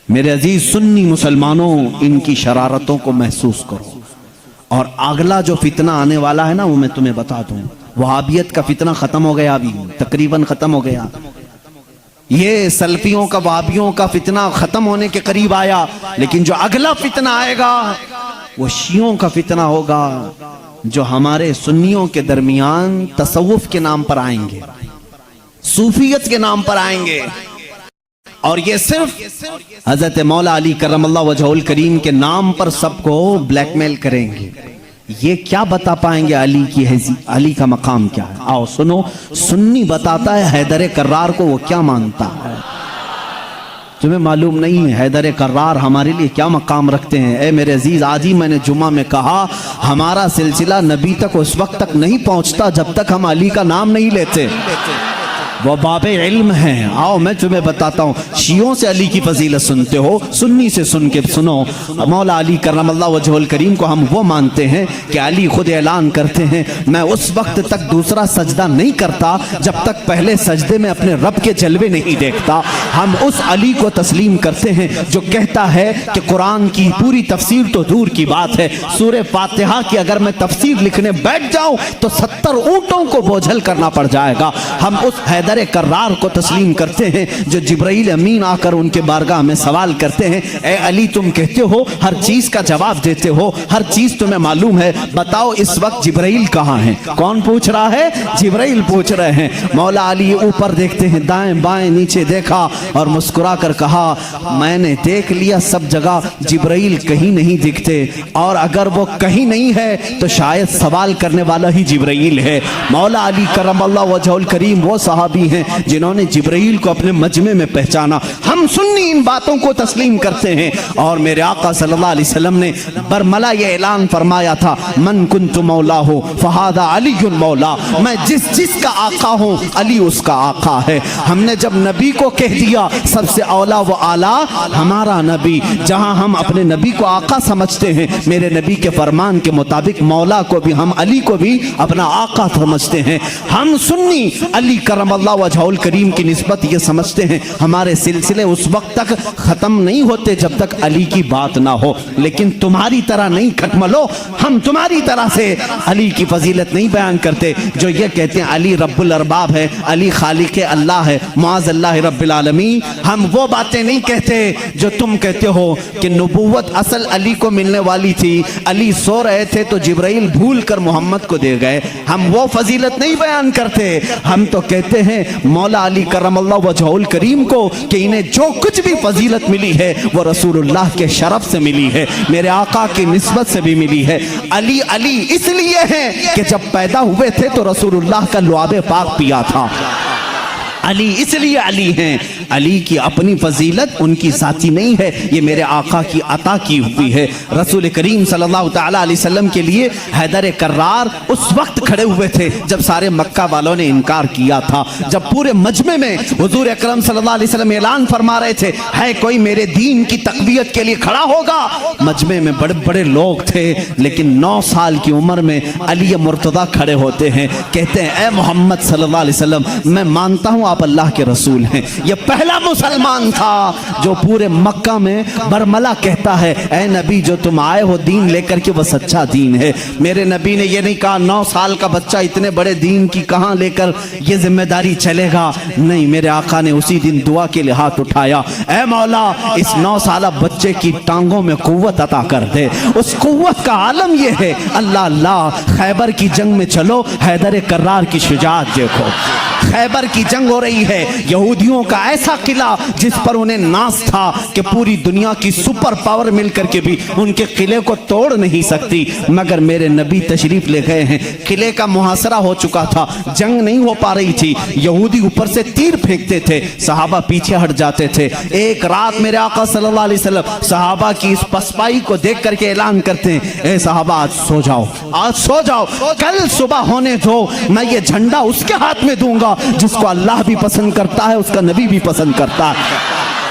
میرے عزیز سنی مسلمانوں، ان کی شرارتوں کو محسوس کرو، اور اگلا جو فتنہ آنے والا ہے نا وہ میں تمہیں بتا دوں۔ وہابیت کا فتنہ ختم ہو گیا، ابھی تقریباً ختم ہو گیا، یہ سلفیوں کا وہابیوں کا فتنہ ختم ہونے کے قریب آیا، لیکن جو اگلا فتنہ آئے گا وہ شیعوں کا فتنہ ہوگا، جو ہمارے سنیوں کے درمیان تصوف کے نام پر آئیں گے، صوفیت کے نام پر آئیں گے، اور یہ صرف حضرت مولا علی کرم اللہ وجہہ الکریم کے نام پر سب کو بلیک میل کریں گے۔ یہ کیا بتا پائیں گے علی کی علی کا مقام کیا ہے؟ آؤ سنو، سنی بتاتا ہے حیدر کرار کو وہ کیا مانتا ہے۔ تمہیں معلوم نہیں ہے حیدر کرار ہمارے لیے کیا مقام رکھتے ہیں؟ اے میرے عزیز، آج ہی میں نے جمعہ میں کہا ہمارا سلسلہ نبی تک اس وقت تک نہیں پہنچتا جب تک ہم علی کا نام نہیں لیتے، وہ باب علم ہیں۔ آؤ میں تمہیں بتاتا ہوں، شیعوں سے علی کی فضیلت سنتے ہو، سنی سے سن کے سنو۔ مولا علی کرم اللہ وجہ الکریم کو ہم وہ مانتے ہیں کہ علی خود اعلان کرتے ہیں میں اس وقت تک دوسرا سجدہ نہیں کرتا جب تک پہلے سجدے میں اپنے رب کے جلوے نہیں دیکھتا۔ ہم اس علی کو تسلیم کرتے ہیں جو کہتا ہے کہ قرآن کی پوری تفسیر تو دور کی بات ہے، سورہ فاتحہ کی اگر میں تفسیر لکھنے بیٹھ جاؤں تو 70 اونٹوں کو بوجھل کرنا پڑ جائے گا۔ ہم اس حیدر کرار کو تسلیم کرتے ہیں جو جبرائیل امین آ کر ان کے بارگاہ میں سوال کرتے ہیں اے علی تم کہتے ہو ہر چیز کا جواب دیتے ہو، ہر چیز تمہیں معلوم ہے، بتاؤ اس وقت جبرائیل کہاں ہیں؟ کون پوچھ رہا ہے؟ جبرائیل پوچھ رہے ہیں۔ مولا علی اوپر دیکھتے ہیں، دائیں بائیں نیچے دیکھا اور مسکرا کر کہا میں نے دیکھ لیا سب جگہ جبرائیل کہیں نہیں دکھتے، اور اگر وہ کہیں نہیں ہے تو شاید سوال کرنے والا ہی جبرائیل ہے۔ مولا علی کرم اللہ وجہ الکریم وہ صحابی ہیں جنہوں نے جبرائیل کو اپنے مجمع میں پہچانا۔ ہم سنی ان باتوں کو تسلیم کرتے ہیں، اور میرے آقا صلی اللہ علیہ وسلم نے برملا یہ اعلان فرمایا تھا من کنت مولا ہو فہذا علی مولا، میں جس کا آقا ہوں علی اس کا آقا ہے۔ ہم نے جب نبی کو کہہ دیا سب سے اولا و اعلیٰ ہمارا نبی، جہاں ہم اپنے نبی کو آقا سمجھتے ہیں، میرے نبی کے فرمان کے مطابق مولا کو بھی ہم علی کو بھی اپنا آقا سمجھتے ہیں۔ ہم سنی علی کرم اللہ وجہ الکریم کی نسبت یہ سمجھتے ہیں ہمارے سلسلے اس وقت تک ختم نہیں ہوتے جب تک علی کی بات نہ ہو، لیکن تمہاری طرح نہیں کھٹملو، ہم تمہاری طرح سے علی کی فضیلت نہیں بیان کرتے جو یہ کہتے ہیں علی رب الارباب ہے، علی خالق اللہ ہے، معاذ اللہ رب العالمین۔ ہم وہ باتیں نہیں کہتے جو تم کہتے ہو کہ نبوت اصل علی کو ملنے والی تھی، علی سو رہے تھے تو جبرائیل بھول کر محمد کو دے گئے۔ ہم وہ فضیلت نہیں بیان کرتے، ہم تو کہتے ہیں مولا علی کرم اللہ وجہ الکریم کو کہ انہیں جو کچھ بھی فضیلت ملی ہے وہ رسول اللہ کے شرف سے ملی ہے، میرے آقا کی نسبت سے بھی ملی ہے۔ علی علی اس لیے ہیں کہ جب پیدا ہوئے تھے تو رسول اللہ کا لعاب پاک پیا تھا۔ علی اس لیے علی ہیں، علی کی اپنی فضیلت ان کی ذاتی نہیں ہے، یہ میرے آقا کی عطا کی ہوئی ہے۔ رسول کریم صلی اللہ تعالیٰ علیہ وسلم کے لیے حیدر کرار اس وقت کھڑے ہوئے تھے جب سارے مکہ والوں نے انکار کیا تھا، جب پورے مجمع میں حضور اکرم صلی اللہ علیہ وسلم اعلان فرما رہے تھے ہے کوئی میرے دین کی تقویت کے لیے کھڑا ہوگا۔ مجمع میں بڑے بڑے لوگ تھے، لیکن 9 سال کی عمر میں علی مرتضیٰ کھڑے ہوتے ہیں، کہتے ہیں اے محمد صلی اللہ علیہ وسلم میں مانتا ہوں آپ اللہ کے رسول ہیں۔ یہ پہلا مسلمان تھا جو پورے مکہ میں برملا کہتا ہے اے نبی جو تم آئے ہو دین لے کر کے وہ سچا دین ہے۔ میرے نبی نے یہ نہیں کہا 9 سال کا بچہ اتنے بڑے دین کی کہاں لے کر یہ ذمہ داری چلے گا، نہیں، میرے آقا نے اسی دن دعا کے لیے ہاتھ اٹھایا اے مولا اس 9 سالہ بچے کی ٹانگوں میں قوت عطا کر دے۔ اس قوت کا عالم یہ ہے اللہ اللہ، خیبر کی جنگ میں چلو حیدر کرار کی شجاعت دیکھو۔ خیبر کی جنگ ہو رہی ہے، یہودیوں کا ایسا قلعہ جس پر انہیں ناز تھا کہ پوری دنیا کی سپر پاور مل کر کے بھی ان کے قلعے کو توڑ نہیں سکتی، مگر میرے نبی تشریف لے گئے ہیں، قلعے کا محاصرہ ہو چکا تھا، جنگ نہیں ہو پا رہی تھی، یہودی اوپر سے تیر پھینکتے تھے، صحابہ پیچھے ہٹ جاتے تھے۔ ایک رات میرے آقا صلی اللہ علیہ وسلم صحابہ کی اس پسپائی کو دیکھ کر کے اعلان کرتے ہیں اے صحابہ آج سو جاؤ، آج سو جاؤ، کل صبح ہونے دو، میں یہ جھنڈا اس کے ہاتھ میں دوں گا جس کو اللہ بھی پسند کرتا ہے، اس کا نبی بھی پسند کرتا ہے۔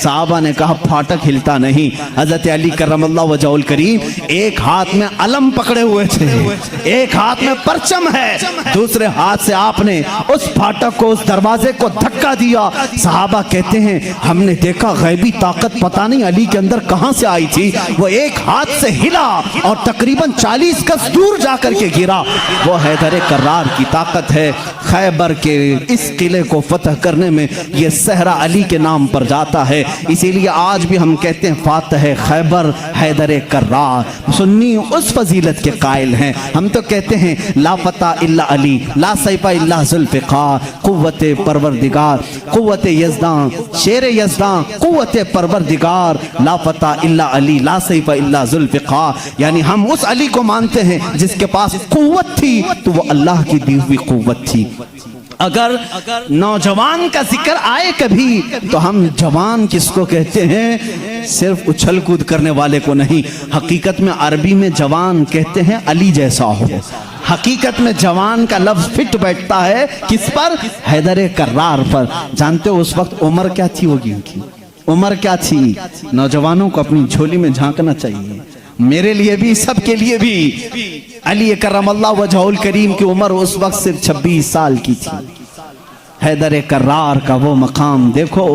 صحابہ نے کہا پھاٹک ہلتا نہیں۔ حضرت علی کرم اللہ وجہہ الکریم ایک ہاتھ میں علم پکڑے ہوئے تھے، ایک ہاتھ میں پرچم ہے، دوسرے ہاتھ سے آپ نے اس پھاٹک کو، اس دروازے کو دھکا دیا۔ صحابہ کہتے ہیں ہم نے دیکھا غیبی طاقت پتہ نہیں علی کے اندر کہاں سے آئی تھی، وہ ایک ہاتھ سے ہلا اور تقریباً 40 گز دور جا کر کے گرا۔ وہ حیدر کرار کی طاقت ہے۔ خیبر کے اس قلعے کو فتح کرنے میں یہ صحرا علی کے نام پر جاتا ہے، اسی لیے آج بھی ہم کہتے ہیں فاتح خیبر حیدر کرار۔ سنی اس فضیلت کے قائل ہیں، ہم تو کہتے ہیں لا فتح الا علی، لا سیف الا ذوالفقار، قوت پروردگار، قوت یزداں، شیر یزداں، قوت پروردگار، لا فتح الا علی، لا سیف الا ذوالفقار۔ یعنی ہم اس علی کو مانتے ہیں جس کے پاس قوت تھی تو وہ اللہ کی دی ہوئی قوت تھی۔ اگر نوجوان کا ذکر آئے کبھی تو ہم جوان کس کو کہتے ہیں؟ صرف اچھل کود کرنے والے کو نہیں، حقیقت میں عربی میں جوان کہتے ہیں علی جیسا ہو۔ حقیقت میں جوان کا لفظ فٹ بیٹھتا ہے کس پر؟ حیدر کرار پر۔ جانتے ہو اس وقت عمر کیا تھی ہوگی ان کی؟ عمر کیا تھی؟ نوجوانوں کو اپنی جھولی میں جھانکنا چاہیے، میرے لیے بھی، سب کے لیے بھی۔ علی کرم اللہ وجہہ الکریم کی عمر اس وقت صرف 26 سال کی تھی۔ حیدر کرار کا وہ مقام دیکھو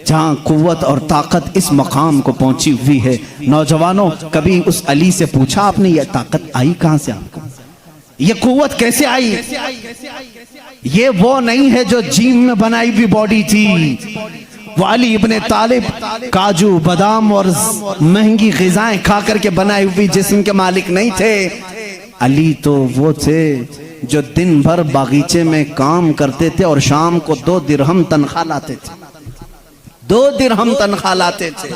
جہاں قوت اور طاقت اس مقام کو پہنچی ہوئی ہے۔ نوجوانوں کبھی اس علی سے پوچھا آپ نے یہ طاقت آئی کہاں سے آپ کو؟ یہ قوت کیسے آئی؟ یہ وہ نہیں ہے جو جیم میں بنائی ہوئی باڈی تھی۔ وہ علی ابن طالب کاجو بادام اور مہنگی غذائیں کھا کر کے بنائی ہوئی جسم کے مالک نہیں تھے۔ علی تو وہ تھے جو دن بھر باغیچے میں کام کرتے تھے اور شام کو 2 درہم تنخواہ لاتے تھے، 2 درہم تنخواہ لاتے تھے۔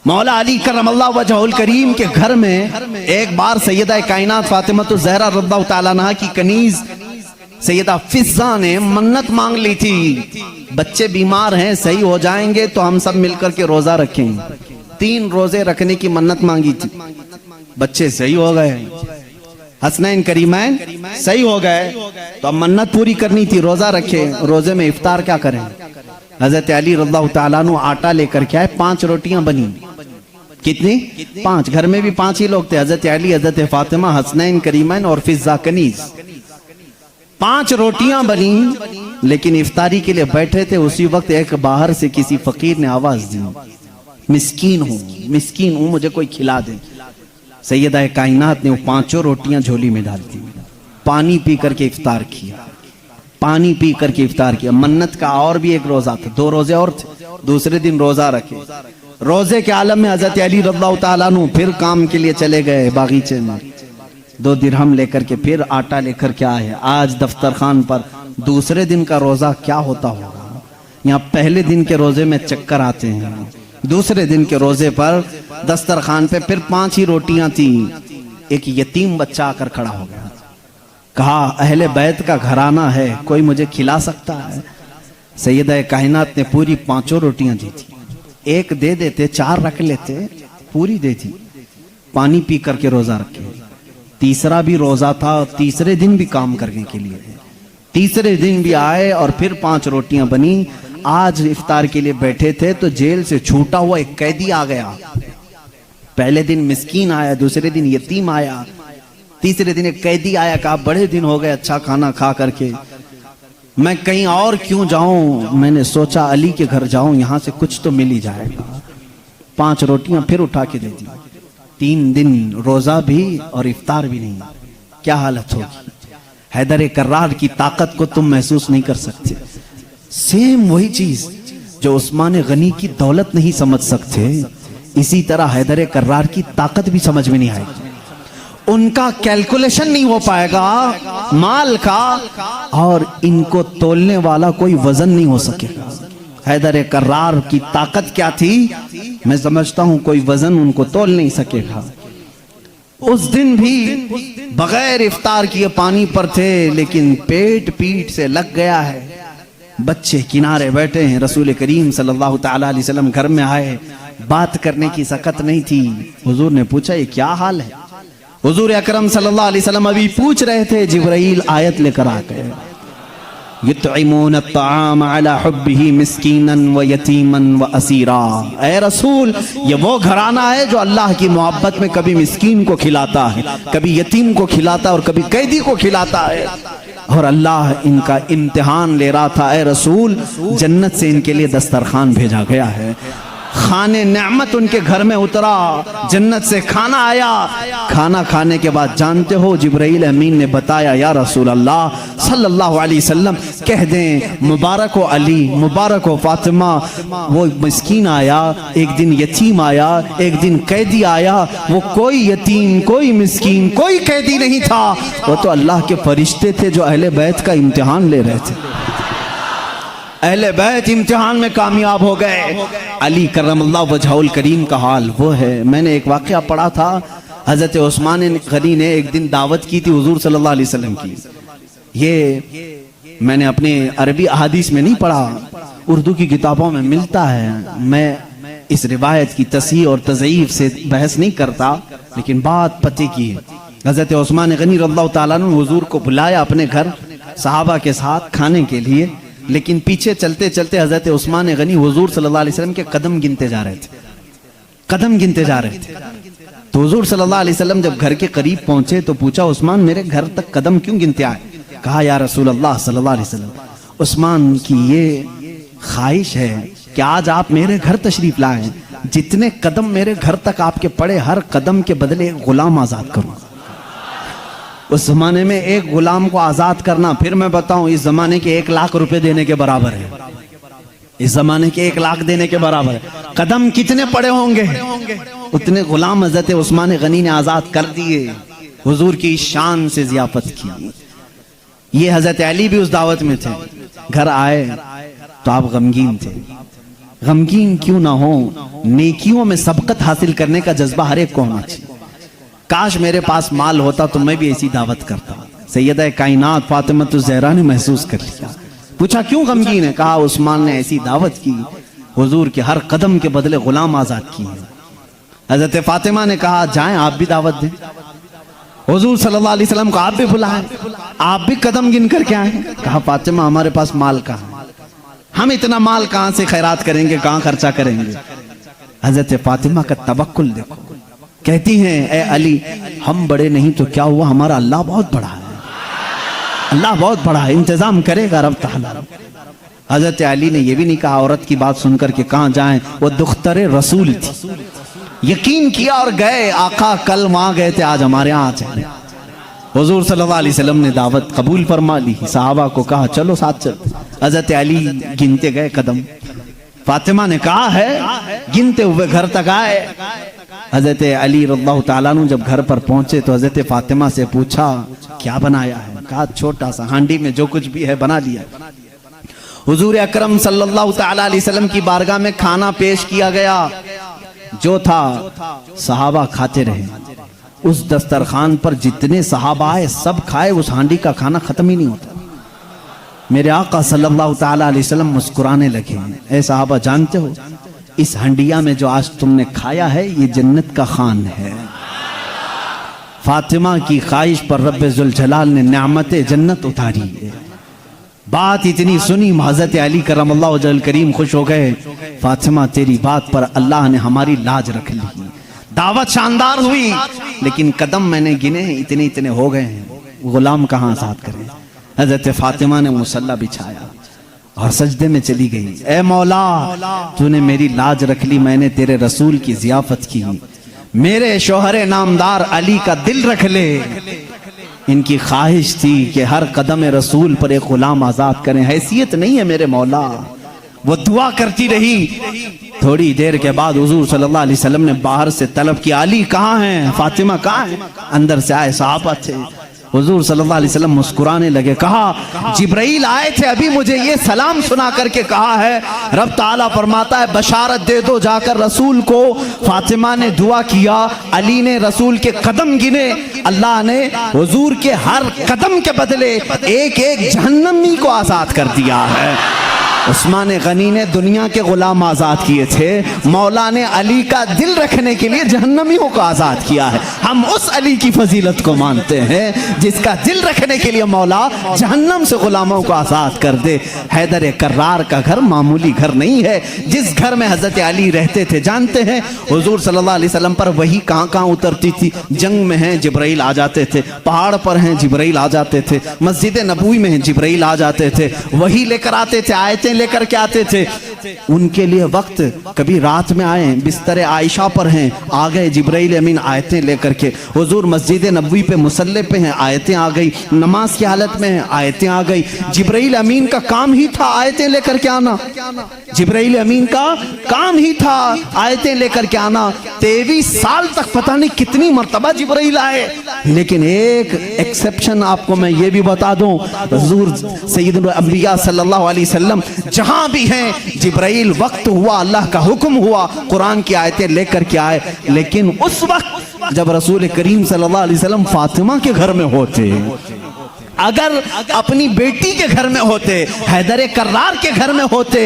مولا علی کرم اللہ وجہہ الکریم کے گھر میں ایک بار سیدہ کائنات فاطمہ الزہرا رضی اللہ تعالیٰ عنہا کی کنیز سیدہ فضہ نے منت مانگ لی تھی، بچے بیمار ہیں صحیح ہو جائیں گے تو ہم سب مل کر کے روزہ رکھیں۔ 3 روزے رکھنے کی منت مانگی تھی، بچے صحیح ہو گئے، حسنین کریمین صحیح ہو گئے، تو اب منت پوری کرنی تھی، روزہ رکھے۔ روزے میں افطار کیا کریں؟ حضرت علی رضی اللہ تعالیٰ عنہ آٹا لے کر کے آئے، 5 روٹیاں بنی۔ کتنی؟ 5۔ گھر میں بھی 5 ہی لوگ تھے، حضرت علی، حضرت فاطمہ، حسنین کریمین اور فضہ کنیز۔ 5 روٹیاں بنی، لیکن افطاری کے لیے بیٹھے تھے، اسی وقت ایک باہر سے کسی فقیر نے آواز دی، مسکین ہوں مجھے کوئی کھلا دے۔ سیدہ کائنات نے وہ 5 روٹیاں جھولی میں ڈال دی، پانی پی کر کے افطار کیا، پانی پی کر کے افطار کیا۔ منت کا اور بھی ایک روزہ تھا، 2 روزے اور تھے، دوسرے دن روزہ رکھے۔ روزے کے عالم میں حضرت علی رضی اللہ تعالیٰ عنہ پھر کام کے لیے چلے گئے باغیچے میں، 2 درہم لے کر کے پھر آٹا لے کر کے آئے۔ آج دفتر خان پر دوسرے دن کا روزہ کیا ہوتا ہوگا؟ یہاں پہلے دن کے روزے میں چکر آتے ہیں، دوسرے دن کے روزے پر دسترخوان پہ پھر 5 ہی روٹیاں تھیں۔ ایک یتیم بچہ آ کر کھڑا ہو گیا، کہا اہل بیت کا گھرانہ ہے، کوئی مجھے کھلا سکتا ہے؟ سیدہ کائنات نے پوری 5 روٹیاں دی تھی، ایک دے دیتے 4 رکھ لیتے، پوری دے دی، پانی پی کر کے روزہ رکھے۔ تیسرا بھی روزہ تھا اور تیسرے دن بھی کام کرنے کے لیے، تیسرے دن بھی آئے اور پھر 5 روٹیاں بنی۔ آج افطار کے لیے بیٹھے تھے تو جیل سے چھوٹا ہوا ایک قیدی آ گیا۔ پہلے دن مسکین آیا، دوسرے دن یتیم آیا، تیسرے دن ایک قیدی آیا، کہا بڑے دن ہو گئے اچھا کھانا کھا کر کے، میں کہیں اور کیوں جاؤں، میں نے سوچا علی کے گھر جاؤں، یہاں سے کچھ تو مل ہی جائے گا۔ 5 روٹیاں پھر اٹھا کے دے دی۔ 3 دن روزہ بھی اور افطار بھی نہیں، کیا حالت ہوگی؟ حیدر کرار کی طاقت کو تم محسوس نہیں کر سکتے۔ سیم وہی چیز جو عثمان غنی کی دولت نہیں سمجھ سکتے، اسی طرح حیدر کرار کی طاقت بھی سمجھ میں نہیں آئے گی۔ ان کا کیلکولیشن نہیں ہو پائے گا مال کا، اور ان کو تولنے والا کوئی وزن نہیں ہو سکے گا۔ حیدر کرار کی طاقت کیا تھی؟ میں سمجھتا ہوں کوئی وزن ان کو تول نہیں سکے گا۔ اس دن بھی بغیر افطار کیے پانی پر تھے، لیکن پیٹ سے لگ گیا ہے۔ بچے کنارے بیٹھے ہیں، رسول کریم صلی اللہ تعالیٰ علیہ وسلم گھر میں آئے، بات کرنے کی سکت نہیں تھی۔ حضور نے پوچھا یہ کیا حال ہے؟ حضور اکرم صلی اللہ علیہ وسلم ابھی پوچھ رہے تھے، جبرائیل آیت لے کر آ گئے، یطعمون الطعام علی حبہ مسکینا و یتیما و اسیرا۔ اے رسول، یہ وہ گھرانہ ہے جو اللہ کی محبت میں کبھی مسکین کو کھلاتا ہے، کبھی یتیم کو کھلاتا ہے اور کبھی قیدی کو کھلاتا ہے۔ اور اللہ ان کا امتحان لے رہا تھا، اے رسول جنت سے ان کے لیے دسترخوان بھیجا گیا ہے، خانے نعمت ان کے گھر میں اترا، جنت سے کھانا آیا۔ کھانا کھانے کے بعد جانتے ہو جبرائیل امین نے بتایا، یا رسول اللہ صلی اللہ علیہ وسلم کہہ دیں مبارک و علی، مبارک و فاطمہ، وہ مسکین آیا، ایک دن یتیم آیا، ایک دن قیدی آیا، وہ کوئی یتیم، کوئی مسکین، کوئی قیدی نہیں تھا، وہ تو اللہ کے فرشتے تھے جو اہل بیت کا امتحان لے رہے تھے۔ اہل بیت امتحان میں کامیاب ہو گئے۔ علی کرم اللہ وجہہ الکریم کا حال وہ ہے۔ میں نے ایک واقعہ پڑھا تھا، حضرت عثمان غنی نے ایک دن دعوت کی تھی حضور صلی اللہ علیہ وسلم کی۔ یہ میں نے اپنے عربی احادیث میں نہیں پڑھا، اردو کی کتابوں میں ملتا ہے۔ میں اس روایت کی تصحیح اور تضعیف سے بحث نہیں کرتا، لیکن بات پتے کی ہے۔ حضرت عثمان غنی رضی اللہ تعالیٰ نے حضور کو بلایا اپنے گھر صحابہ کے ساتھ کھانے کے لیے، لیکن پیچھے چلتے چلتے حضرت عثمان غنی حضور صلی اللہ علیہ وسلم کے قدم گنتے جا رہے تھے، قدم گنتے جا رہے تھے۔ تو حضور صلی اللہ علیہ وسلم جب گھر کے قریب پہنچے تو پوچھا، عثمان میرے گھر تک قدم کیوں گنتے آئے؟ کہا، یا رسول اللہ صلی اللہ علیہ وسلم، عثمان کی یہ خواہش ہے کہ آج آپ میرے گھر تشریف لائیں، جتنے قدم میرے گھر تک آپ کے پڑے ہر قدم کے بدلے ایک غلام آزاد کروں۔ اس زمانے میں ایک غلام کو آزاد کرنا، پھر میں بتاؤں، اس زمانے کے 1,00,000 روپے دینے کے برابر ہے، اس زمانے کے 1,00,000 دینے کے برابر ہے۔ قدم کتنے پڑے ہوں گے؟ اتنے غلام حضرت عثمان غنی نے آزاد کر دیے، حضور کی شان سے ضیافت کی۔ یہ حضرت علی بھی اس دعوت میں تھے، گھر آئے تو آپ غمگین تھے۔ غمگین کیوں نہ ہو، نیکیوں میں سبقت حاصل کرنے کا جذبہ ہر ایک کو ہونا چاہیے۔ کاش میرے پاس مال ہوتا تو میں بھی ایسی دعوت کرتا۔ سیدہ کائنات فاطمہ الزہرا نے محسوس کر لیا، پوچھا کیوں غمگین ہے؟ کہا عثمان نے ایسی دعوت کی، حضور کے ہر قدم کے بدلے غلام آزاد کیے۔ حضرت فاطمہ نے کہا جائیں آپ بھی دعوت دیں، حضور صلی اللہ علیہ وسلم کو آپ بھی بلائیں، آپ بھی قدم گن کر کے آئیں۔ کہا فاطمہ ہمارے پاس مال کہاں، ہم اتنا مال کہاں سے خیرات کریں گے، کہاں خرچہ کریں گے؟ حضرت فاطمہ کا توکل دیکھو، کہتی ہیں اے علی ہم بڑے نہیں تو کیا ہوا، ہمارا اللہ بہت بڑا ہے، اللہ بہت بڑا ہے، انتظام کرے گا رب تعالیٰ۔ حضرت علی نے یہ بھی نہیں کہا عورت کی بات سن کر کہ کہاں جائیں، وہ دختر رسول تھی، یقین کیا اور گئے، آقا کل وہاں گئے تھے آج ہمارے ہاں چلے۔ حضور صلی اللہ علیہ وسلم نے دعوت قبول فرما لی، صحابہ کو کہا چلو ساتھ چل۔ حضرت علی گنتے گئے قدم، فاطمہ نے کہا ہے، گنتے ہوئے گھر تک آئے۔ حضرت علی رضی اللہ تعالیٰ عنہ جب گھر پر پہنچے تو حضرت فاطمہ سے پوچھا کیا بنایا ہے؟ کہا چھوٹا سا ہانڈی میں جو کچھ بھی ہے بنا لیا۔ حضور اکرم صلی اللہ تعالیٰ علیہ وسلم کی بارگاہ میں کھانا پیش کیا گیا، جو تھا صحابہ کھاتے رہے۔ اس دسترخوان پر جتنے صحابہ آئے سب کھائے، اس ہانڈی کا کھانا ختم ہی نہیں ہوتا۔ میرے آقا صلی اللہ تعالیٰ علیہ وسلم مسکرانے لگے، اے صحابہ جانتے ہو اس ہنڈیا میں جو آج تم نے کھایا ہے یہ جنت کا خوان ہے۔ فاطمہ کی خواہش پر رب ذوالجلال نے نعمت جنت اتاری ہے۔ بات اتنی سنی حضرت علی کرم اللہ وجہ الکریم خوش ہو گئے، فاطمہ تیری بات پر اللہ نے ہماری لاج رکھ لی، دعوت شاندار ہوئی، لیکن قدم میں نے گنے اتنے اتنے ہو گئے ہیں، غلام کہاں آزاد کریں؟ حضرت فاطمہ نے مصلی بچھایا اور سجدے میں چلی گئی، اے مولا تو نے میری لاج رکھ لی، میں نے تیرے رسول کی ضیافت کی، میرے شوہر نامدار علی کا دل رکھ لے۔ ان کی خواہش تھی کہ ہر قدم رسول پر ایک غلام آزاد کریں، حیثیت نہیں ہے میرے مولا۔ وہ دعا کرتی رہی۔ تھوڑی دیر کے بعد حضور صلی اللہ علیہ وسلم نے باہر سے طلب کیا، علی کہاں ہیں، فاطمہ کہاں ہیں؟ اندر سے آئے صحابہ تھے۔ حضور صلی اللہ علیہ وسلم مسکرانے لگے، کہا جبرائیل آئے تھے ابھی مجھے یہ سلام سنا کر کے کہا ہے، رب تعالیٰ فرماتا ہے بشارت دے دو جا کر رسول کو۔ فاطمہ نے دعا کیا، علی نے رسول کے قدم گنے، اللہ نے حضور کے ہر قدم کے بدلے ایک ایک جہنمی کو آزاد کر دیا ہے۔ عثمان غنی نے دنیا کے غلام آزاد کیے تھے، مولا نے علی کا دل رکھنے کے لیے جہنمیوں کو آزاد کیا ہے۔ ہم اس علی کی فضیلت کو مانتے ہیں جس کا دل رکھنے کے لیے مولا جہنم سے غلاموں کو آزاد کر دے۔ حیدر کرار کا گھر معمولی گھر نہیں ہے، جس گھر میں حضرت علی رہتے تھے جانتے ہیں حضور صلی اللہ علیہ وسلم پر وحی کہاں کہاں اترتی تھی؟ جنگ میں ہیں جبرائیل آ جاتے تھے، پہاڑ پر ہیں جبرائیل آ جاتے تھے، مسجد نبوی میں ہیں جبرائیل آ جاتے تھے، وحی لے کر آتے تھے، آیتیں لے کر کے آتے تھے۔ ان کے لیے وقت کبھی رات میں آئے، بستر عائشہ پر ہیں، آ گئے جبرائیل امین آیتیں لے کر کے، حضور مسجد نبوی پہ مصلی پہ ہیں، آیتیں آ گئی، نماز کی حالت میں ہیں، آیتیں آ گئی۔ جبرائیل امین کا کام ہی تھا آیتیں لے کر کے آنا، جبرائیل امین کا کام ہی تھا آیتیں لے کر کے آنا۔ 23 سال تک پتہ نہیں کتنی مرتبہ جبرائیل آئے، لیکن ایک ایکسپشن آپ کو میں یہ بھی بتا دوں، حضور سید الانبیاء صلی اللہ علیہ وسلم جہاں بھی ہیں جبرائیل وقت ہوا، اللہ کا حکم ہوا، قرآن کی آیتیں لے کر کے آئے، لیکن اس وقت جب رسول کریم صلی اللہ علیہ وسلم فاطمہ کے گھر میں ہوتے، اگر اپنی بیٹی کے گھر میں ہوتے، حیدر کرار کے گھر میں ہوتے،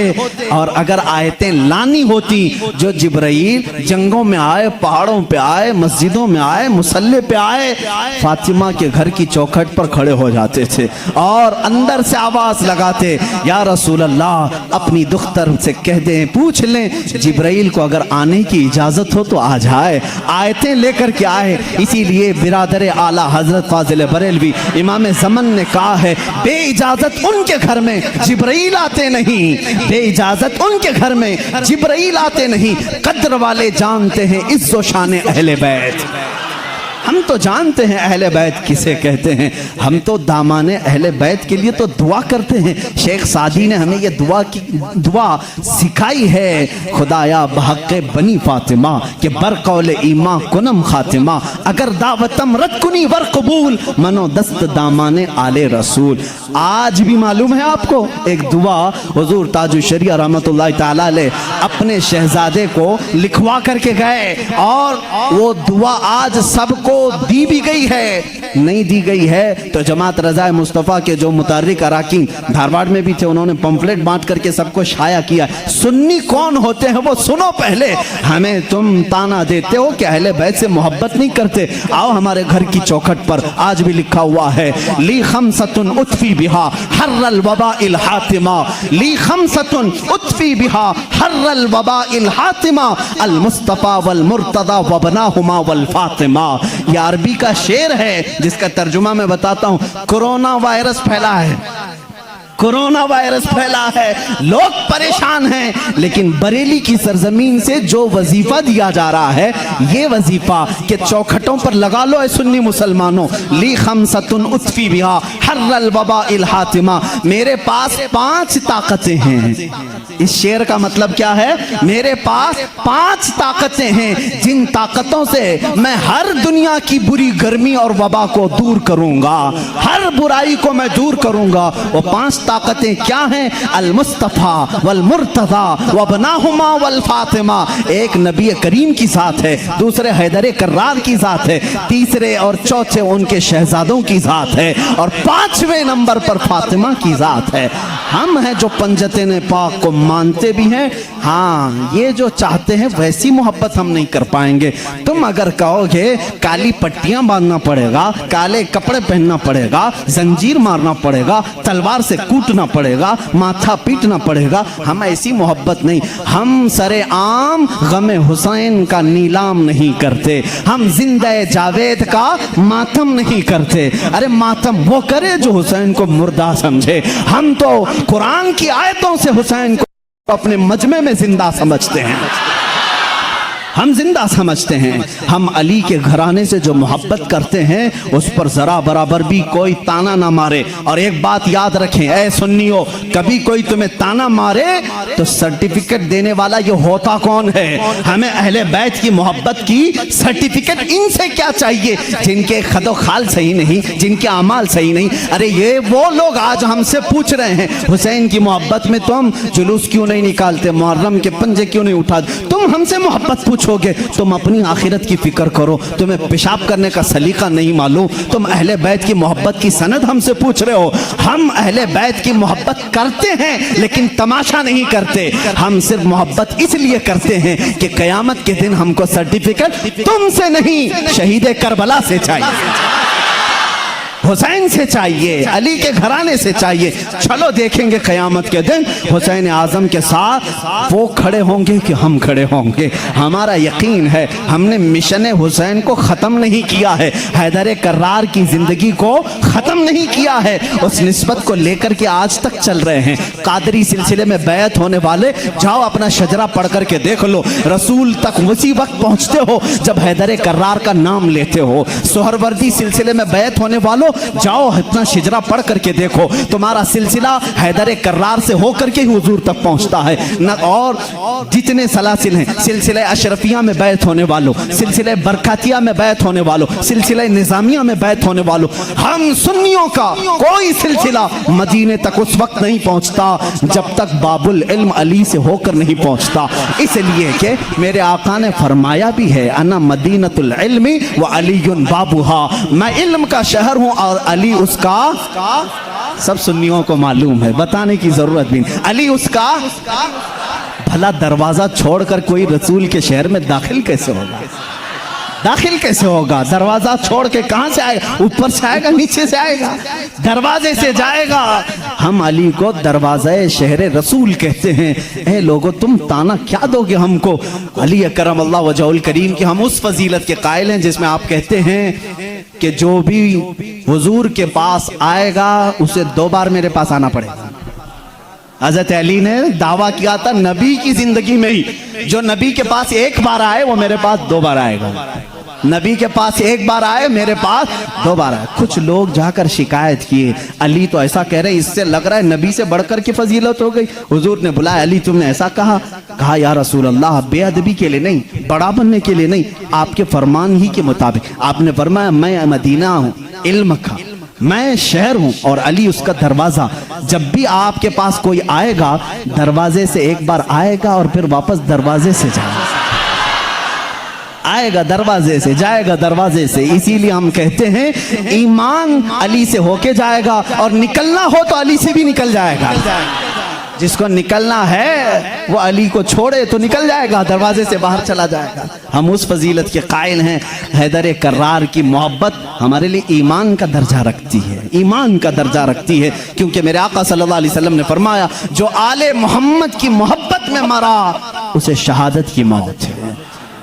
اور اگر آیتیں لانی ہوتی جو جبرائیل جنگوں میں آئے، پہاڑوں پہ آئے، مسجدوں میں آئے، مصلی پہ آئے، فاطمہ کے گھر کی چوکھٹ پر کھڑے ہو جاتے تھے اور اندر سے آواز لگاتے، یا رسول اللہ اپنی دختر سے کہہ دیں، پوچھ لیں جبرائیل کو اگر آنے کی اجازت ہو تو آ جائے، آیتیں لے کر کے آئے۔ اسی لیے برادر اعلیٰ حضرت فاضل بریلوی امام زمان نے کہا ہے، بے اجازت ان کے گھر میں جبرائیل آتے نہیں، بے اجازت ان کے گھر میں جبرائیل آتے نہیں۔ قدر والے جانتے ہیں عز و شان اہل بیت، ہم تو جانتے ہیں اہل بیت کسے کہتے ہیں، ہم تو دامان اہل بیت کے لیے تو دعا کرتے ہیں۔ شیخ سعدی نے ہمیں یہ دعا سکھائی ہے، خدایا بحق بنی فاطمہ کہ بر قول ایمان کنم خاتمہ، اگر دعوتم رد کنی ور قبول منو دست دامان آل رسول۔ آج بھی معلوم ہے آپ کو ایک دعا حضور تاج الشریعہ رحمت اللہ تعالی علیہ اپنے شہزادے کو لکھوا کر کے گئے، اور وہ دعا آج سب کو دی بھی گئی ہے، نہیں دی گئی ہے تو جماعت رضا مصطفیٰ کے جو متحرک اراکین دھارواڑ میں بھی تھے، انہوں نے پمفلٹ بانٹ کر کے سب کو شائع کیا۔ سنی کون ہوتے ہیں وہ سنو پہلے، ہمیں تم تانا دیتے ہو کہ اہل بیت سے محبت نہیں کرتے، آؤ ہمارے گھر کی چوکھٹ پر آج بھی لکھا ہوا ہے، لی خمسۃ اطفی بہا حر الوباء الحاتمہ، لی خمسۃ اطفی بہا حر الوباء الحاتمہ، المصطفیٰ والمرتضی وابناہما والفاطمہ۔ یہ عربی کا شعر ہے جس کا ترجمہ میں بتاتا ہوں۔ کرونا وائرس پھیلا ہے، کرونا وائرس پھیلا ہے، لوگ پریشان ہیں، لیکن بریلی کی سرزمین سے جو وظیفہ دیا جا رہا ہے، یہ وظیفہ کہ چوکھٹوں پر لگا لو اے سنی مسلمانوں، لی خمسۃ اطفی بہا حر الوباء الحاتمہ، میرے پاس 5 طاقتیں ہیں۔ اس شعر کا مطلب کیا ہے؟ میرے پاس 5 طاقتیں ہیں جن طاقتوں سے میں ہر دنیا کی بری گرمی اور وبا کو دور کروں گا، ہر برائی کو میں دور کروں گا۔ وہ 5 طاقتیں کیا ہیں؟ المصطفیٰ والمرتضی وابناہما والفاطمہ، ایک نبی کریم کی ذات ہے، دوسرے حیدر کرار کی ذات ہے، تیسرے اور چوتھے ان کے شہزادوں کی ذات ہے، اور 5ویں نمبر پر فاطمہ کی ذات ہے۔ ہم ہیں جو پنجتین پاک کو مانتے بھی ہیں، ہاں یہ جو چاہتے ہیں ویسی محبت ہم نہیں کر پائیں گے۔ تم اگر کہو گے کالی پٹیاں باندھنا پڑے گا، کالے کپڑے پہننا پڑے گا، زنجیر مارنا پڑے گا، تلوار سے کوٹنا پڑے گا، ماتھا پیٹنا پڑے گا، ہم ایسی محبت نہیں۔ ہم سر عام غم حسین کا نیلام نہیں کرتے، ہم زندہ جاوید کا ماتم نہیں کرتے۔ ارے ماتم وہ کرے جو حسین کو مردہ سمجھے، ہم تو قرآن کی آیتوں سے حسین کو اپنے مجمع میں زندہ سمجھتے ہیں، ہم زندہ سمجھتے ہیں۔ ہم علی کے گھرانے سے جو محبت کرتے ہیں اس پر ذرا برابر بھی کوئی تانا نہ مارے۔ اور ایک بات یاد رکھیں اے سنیو، کبھی کوئی تمہیں تانا مارے تو سرٹیفکیٹ دینے والا یہ ہوتا کون ہے؟ ہمیں اہل بیت کی محبت کی سرٹیفکیٹ ان سے کیا چاہیے جن کے خد و خال صحیح نہیں، جن کے اعمال صحیح نہیں؟ ارے یہ وہ لوگ آج ہم سے پوچھ رہے ہیں حسین کی محبت میں تم جلوس کیوں نہیں نکالتے، محرم کے پنجے کیوں نہیں اٹھاتے؟ تم ہم سے محبت پوچھ پوچھو گے تم اپنی آخرت کی فکر کرو، تمہیں پیشاب کرنے کا سلیقہ نہیں معلوم، تم اہل بیت کی محبت کی سند ہم سے پوچھ رہے ہو۔ ہم اہل بیت کی محبت کرتے ہیں لیکن تماشا نہیں کرتے، ہم صرف محبت اس لیے کرتے ہیں کہ قیامت کے دن ہم کو سرٹیفکیٹ تم سے نہیں شہید کربلا سے چاہیے، حسین سے چاہیے، علی کے گھرانے سے چاہیے۔ چلو دیکھیں گے قیامت کے دن حسین اعظم کے ساتھ وہ کھڑے ہوں گے کہ ہم کھڑے ہوں گے۔ ہمارا یقین ہے ہم نے مشن حسین کو ختم نہیں کیا ہے، حیدر کرار کی زندگی کو ختم نہیں کیا ہے، اس نسبت کو لے کر کے آج تک چل رہے ہیں۔ قادری سلسلے میں بیعت ہونے والے جاؤ اپنا شجرہ پڑھ کر کے دیکھ لو، رسول تک اسی وقت پہنچتے ہو جب حیدر کرار کا نام لیتے ہو۔ سہروردی سلسلے میں بیعت ہونے والوں جاؤ اپنا شجرہ پڑھ کر کے دیکھو، تمہارا سلسلہ حیدر کرار سے ہو کر کے ہی حضور تک پہنچتا ہے۔ اور جتنے سلاسل ہیں، سلسلہ اشرفیہ میں بیعت ہونے والوں، سلسلہ برکاتیہ میں بیعت ہونے والوں، سلسلہ نظامیہ میں بیعت ہونے والوں، ہم سنیوں کا کوئی سلسلہ مدینے تک اس وقت نہیں پہنچتا جب تک باب العلم علی سے ہو کر نہیں پہنچتا، اس لیے کہ میرے آقا نے فرمایا بھی ہے انا مدینۃ العلم وعلی بابها، میں علم کا شہر ہوں اور علی اس کا، سب سنیوں کو معلوم ہے، بتانے کی ضرورت بھی نہیں، علی اس کا، بھلا دروازہ چھوڑ کر کوئی رسول کے شہر میں داخل کیسے ہوگا؟ داخل کیسے ہوگا؟ دروازہ چھوڑ کے کہاں سے آئے گا؟ اوپر سے آئے گا، نیچے سے آئے گا، دروازے سے جائے گا۔ ہم علی کو دروازہ شہر رسول کہتے ہیں۔ اے لوگو تم تانا کیا دو گے ہم کو؟ علی اکرم اللہ وجہہ الکریم کی ہم اس فضیلت کے قائل ہیں جس میں آپ کہتے ہیں کہ جو بھی حضور کے پاس آئے گا اسے 2 بار میرے پاس آنا پڑے گا۔ حضرت علی نے دعویٰ کیا تھا نبی کی زندگی میں ہی، جو نبی کے پاس 1 بار آئے وہ میرے پاس 2 بار آئے گا، نبی کے پاس 1 بار آئے میرے پاس 2 بار آئے۔ کچھ لوگ جا کر شکایت کیے علی تو ایسا کہہ رہے، اس سے لگ رہا ہے نبی سے بڑھ کر کی فضیلت ہو گئی۔ حضور نے بلایا علی تم نے ایسا کہا؟ کہا یا رسول اللہ بے ادبی کے لیے نہیں، بڑا بننے کے لیے نہیں، آپ کے فرمان ہی کے مطابق۔ آپ نے فرمایا میں مدینہ ہوں علم کا، میں شہر ہوں اور علی اس کا دروازہ، جب بھی آپ کے پاس کوئی آئے گا دروازے سے 1 بار آئے گا اور پھر واپس دروازے سے جائے گا، آئے گا دروازے سے جائے گا دروازے سے۔ اسی لیے ہم کہتے ہیں ایمان علی سے ہو کے جائے گا اور نکلنا ہو تو علی سے بھی نکل جائے گا۔ جس کو نکلنا ہے وہ علی کو چھوڑے تو نکل جائے گا، دروازے سے باہر چلا جائے گا۔ ہم اس فضیلت کے قائل ہیں۔ حیدر کرار کی محبت ہمارے لیے ایمان کا درجہ رکھتی ہے، ایمان کا درجہ رکھتی ہے، کیونکہ میرے آقا صلی اللہ علیہ وسلم نے فرمایا جو آل محمد کی محبت میں مرا اسے شہادت کی موت ہے۔